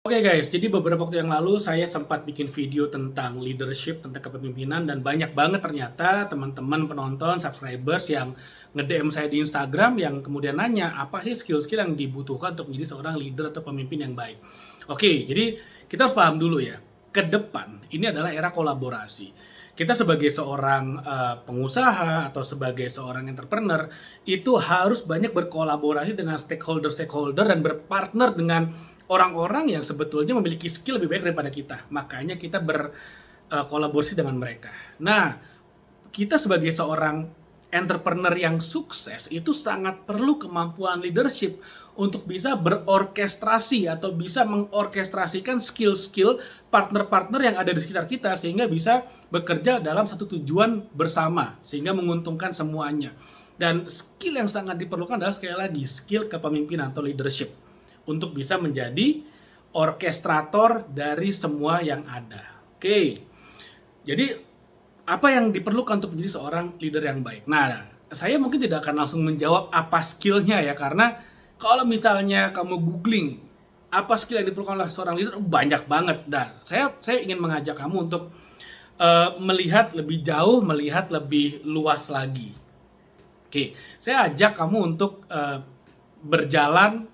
Oke guys, jadi beberapa waktu yang lalu saya sempat bikin video tentang leadership, tentang kepemimpinan dan banyak banget ternyata teman-teman penonton, subscribers yang nge-DM saya di Instagram yang kemudian nanya apa sih skill-skill yang dibutuhkan untuk menjadi seorang leader atau pemimpin yang baik. Oke, jadi kita harus paham dulu ya, ke depan ini adalah era kolaborasi. Kita sebagai seorang pengusaha atau sebagai seorang entrepreneur itu harus banyak berkolaborasi dengan stakeholder-stakeholder dan berpartner dengan orang-orang yang sebetulnya memiliki skill lebih baik daripada kita. Makanya kita berkolaborasi dengan mereka. Nah, kita sebagai seorang entrepreneur yang sukses itu sangat perlu kemampuan leadership untuk bisa berorkestrasi atau bisa mengorkestrasikan skill-skill partner-partner yang ada di sekitar kita sehingga bisa bekerja dalam satu tujuan bersama sehingga menguntungkan semuanya. Dan skill yang sangat diperlukan adalah sekali lagi skill kepemimpinan atau leadership untuk bisa menjadi orkestrator dari semua yang ada. Oke, jadi apa yang diperlukan untuk menjadi seorang leader yang baik? Nah, saya mungkin tidak akan langsung menjawab apa skillnya ya, karena kalau misalnya kamu googling apa skill yang diperlukan oleh seorang leader, banyak banget. Dan saya ingin mengajak kamu untuk melihat lebih jauh, melihat lebih luas lagi. Oke, saya ajak kamu untuk berjalan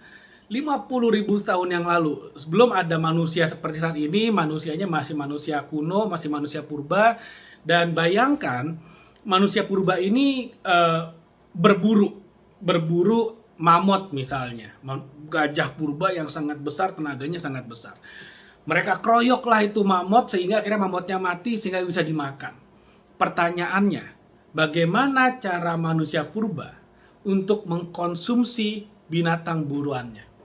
50.000 tahun yang lalu. Sebelum ada manusia seperti saat ini, manusianya masih manusia kuno, masih manusia purba. Dan bayangkan, manusia purba ini berburu mamut misalnya. Gajah purba yang sangat besar, tenaganya sangat besar. Mereka kroyoklah itu mamut sehingga akhirnya mamutnya mati sehingga bisa dimakan. Pertanyaannya, bagaimana cara manusia purba untuk mengkonsumsi binatang buruannya?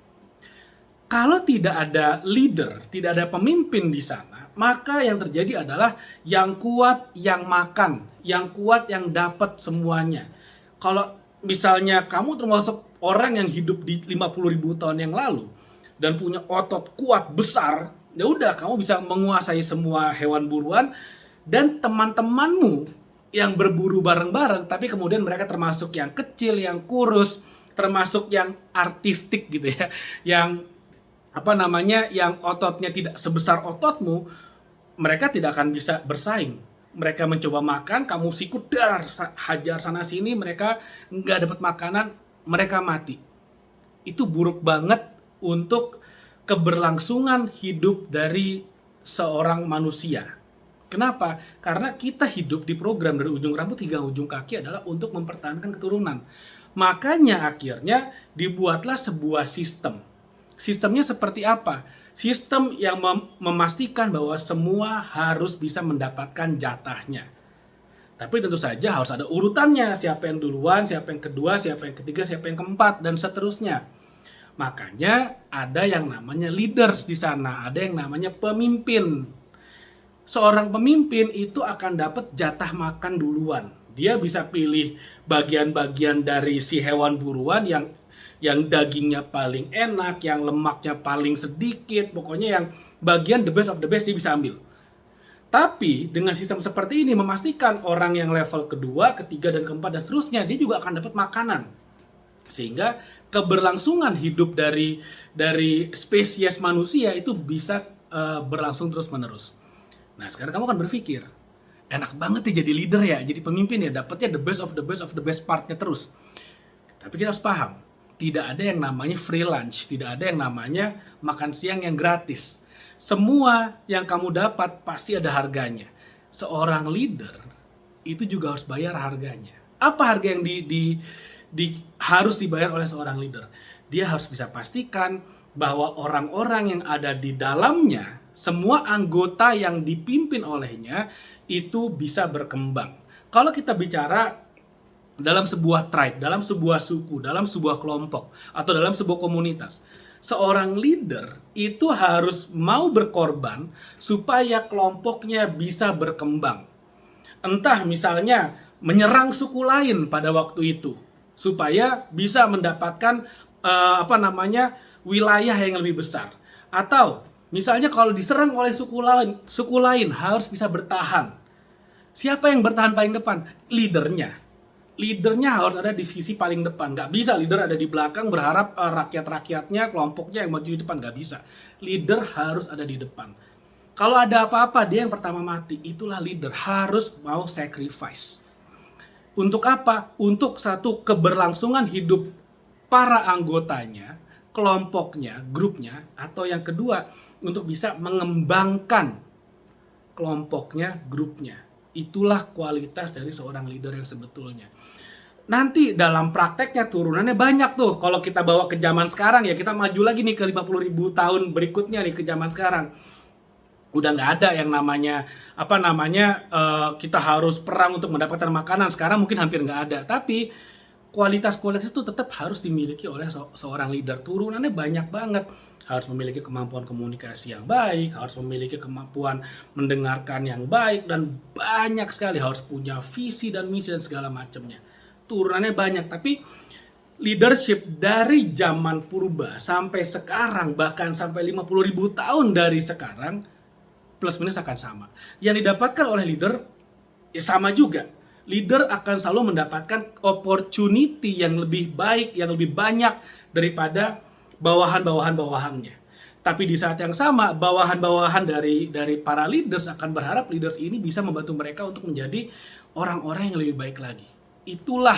Kalau tidak ada leader, tidak ada pemimpin di sana, maka yang terjadi adalah yang kuat yang makan, yang kuat yang dapat semuanya. Kalau misalnya kamu termasuk orang yang hidup di 50.000 tahun yang lalu dan punya otot kuat besar, ya udah kamu bisa menguasai semua hewan buruan dan teman-temanmu yang berburu bareng-bareng, tapi kemudian mereka termasuk yang kecil, yang kurus, termasuk yang artistik gitu ya, yang yang ototnya tidak sebesar ototmu, mereka tidak akan bisa bersaing. Mereka mencoba makan, kamu sikut dar, hajar sana sini, mereka nggak dapat makanan, mereka mati. Itu buruk banget untuk keberlangsungan hidup dari seorang manusia. Kenapa? Karena kita hidup di program dari ujung rambut hingga ujung kaki adalah untuk mempertahankan keturunan. Makanya akhirnya dibuatlah sebuah sistem. Sistemnya seperti apa? Sistem yang memastikan bahwa semua harus bisa mendapatkan jatahnya. Tapi tentu saja harus ada urutannya, siapa yang duluan, siapa yang kedua, siapa yang ketiga, siapa yang keempat, dan seterusnya. Makanya ada yang namanya leaders di sana, ada yang namanya pemimpin. Seorang pemimpin itu akan dapat jatah makan duluan. Dia bisa pilih bagian-bagian dari si hewan buruan yang dagingnya paling enak, yang lemaknya paling sedikit, pokoknya yang bagian the best of the best dia bisa ambil. Tapi dengan sistem seperti ini memastikan orang yang level kedua, ketiga, dan keempat dan seterusnya dia juga akan dapat makanan. Sehingga keberlangsungan hidup dari spesies manusia itu bisa berlangsung terus-menerus. Nah, sekarang kamu akan berpikir, enak banget ya jadi leader ya, jadi pemimpin ya, dapatnya the best of the best of the best partnya terus. Tapi kita harus paham, tidak ada yang namanya free lunch, tidak ada yang namanya makan siang yang gratis. Semua yang kamu dapat pasti ada harganya. Seorang leader itu juga harus bayar harganya. Apa harga yang harus dibayar oleh seorang leader? Dia harus bisa pastikan bahwa orang-orang yang ada di dalamnya, semua anggota yang dipimpin olehnya itu bisa berkembang. Kalau kita bicara dalam sebuah tribe, dalam sebuah suku, dalam sebuah kelompok, atau dalam sebuah komunitas, seorang leader itu harus mau berkorban supaya kelompoknya bisa berkembang. Entah misalnya menyerang suku lain pada waktu itu, supaya bisa mendapatkan wilayah yang lebih besar. Atau misalnya kalau diserang oleh suku lain harus bisa bertahan. Siapa yang bertahan paling depan? Leadernya. leadernya harus ada di sisi paling depan. Nggak bisa leader ada di belakang berharap rakyat-rakyatnya, kelompoknya yang maju di depan. Nggak bisa. Leader harus ada di depan. Kalau ada apa-apa, dia yang pertama mati. Itulah leader. Harus mau sacrifice. Untuk apa? Untuk satu, keberlangsungan hidup para anggotanya, kelompoknya, grupnya. Atau yang kedua, untuk bisa mengembangkan kelompoknya, grupnya. Itulah kualitas dari seorang leader yang sebetulnya. Nanti dalam prakteknya turunannya banyak tuh. Kalau kita bawa ke zaman sekarang ya, kita maju lagi nih ke 50.000 tahun berikutnya nih ke zaman sekarang. Udah nggak ada yang namanya kita harus perang untuk mendapatkan makanan. Sekarang mungkin hampir nggak ada. Tapi kualitas-kualitas itu tetap harus dimiliki oleh seorang leader. Turunannya banyak banget. Harus memiliki kemampuan komunikasi yang baik, harus memiliki kemampuan mendengarkan yang baik, dan banyak sekali harus punya visi dan misi dan segala macamnya. Turunannya banyak, tapi leadership dari zaman purba sampai sekarang, bahkan sampai 50.000 tahun dari sekarang, plus minus akan sama. Yang didapatkan oleh leader ya sama juga. Leader akan selalu mendapatkan opportunity yang lebih baik, yang lebih banyak daripada bawahan-bawahannya. Tapi di saat yang sama, bawahan-bawahan dari para leaders akan berharap leaders ini bisa membantu mereka untuk menjadi orang-orang yang lebih baik lagi. Itulah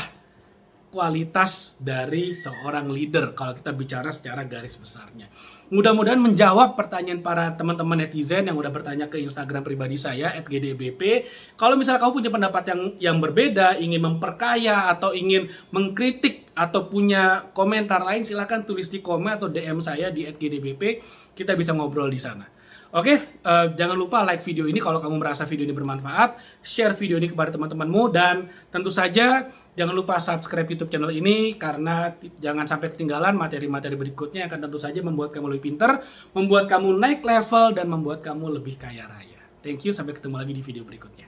kualitas dari seorang leader kalau kita bicara secara garis besarnya. Mudah-mudahan menjawab pertanyaan para teman-teman netizen yang udah bertanya ke Instagram pribadi saya @gdbp. Kalau misalnya kamu punya pendapat yang berbeda, ingin memperkaya atau ingin mengkritik atau punya komentar lain, silakan tulis di komen atau DM saya di @gdbp. Kita bisa ngobrol di sana. Oke, jangan lupa like video ini kalau kamu merasa video ini bermanfaat, share video ini kepada teman-temanmu, dan tentu saja jangan lupa subscribe YouTube channel ini karena jangan sampai ketinggalan materi-materi berikutnya yang akan tentu saja membuat kamu lebih pintar, membuat kamu naik level, dan membuat kamu lebih kaya raya. Thank you, sampai ketemu lagi di video berikutnya.